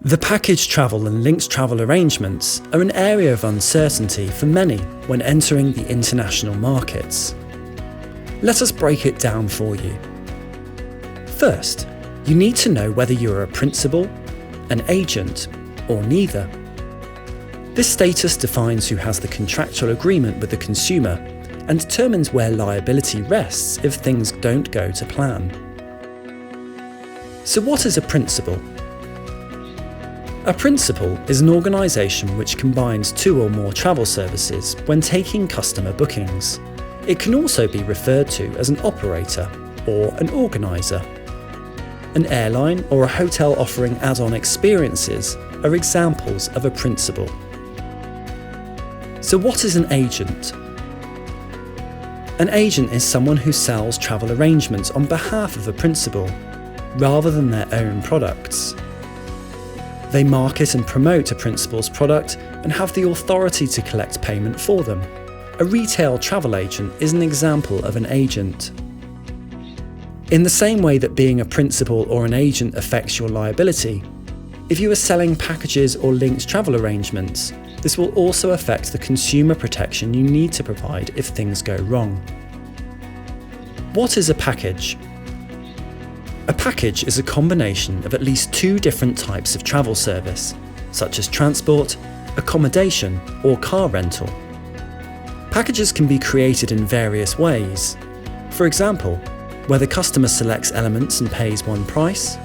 The package travel and linked travel arrangements are an area of uncertainty for many when entering the international markets. Let us break it down for you. First, you need to know whether you're a principal, an agent, or neither. This status defines who has the contractual agreement with the consumer and determines where liability rests if things don't go to plan. So what is a principal? A principal is an organisation which combines two or more travel services when taking customer bookings. It can also be referred to as an operator or an organiser. An airline or a hotel offering add-on experiences are examples of a principal. So what is an agent? An agent is someone who sells travel arrangements on behalf of a principal, rather than their own products. They market and promote a principal's product and have the authority to collect payment for them. A retail travel agent is an example of an agent. In the same way that being a principal or an agent affects your liability, if you are selling packages or linked travel arrangements, this will also affect the consumer protection you need to provide if things go wrong. What is a package? A package is a combination of at least two different types of travel service, such as transport, accommodation, or car rental. Packages can be created in various ways. For example, where the customer selects elements and pays one price,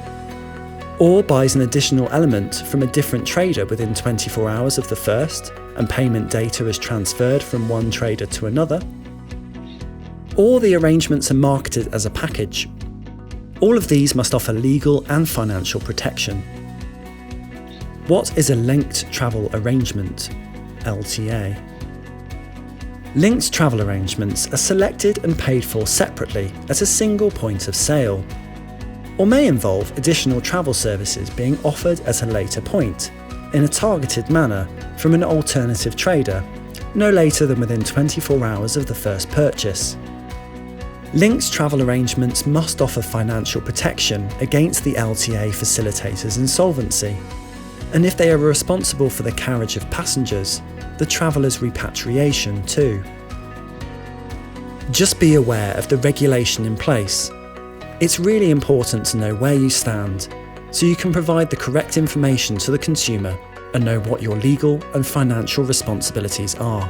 or buys an additional element from a different trader within 24 hours of the first, and payment data is transferred from one trader to another, or the arrangements are marketed as a package. All of these must offer legal and financial protection. What is a linked travel arrangement, LTA? Linked travel arrangements are selected and paid for separately at a single point of sale, or may involve additional travel services being offered at a later point, in a targeted manner from an alternative trader, no later than within 24 hours of the first purchase. Linked travel arrangements must offer financial protection against the LTA facilitator's insolvency, and if they are responsible for the carriage of passengers, the traveller's repatriation too. Just be aware of the regulation in place. It's really important to know where you stand, so you can provide the correct information to the consumer and know what your legal and financial responsibilities are.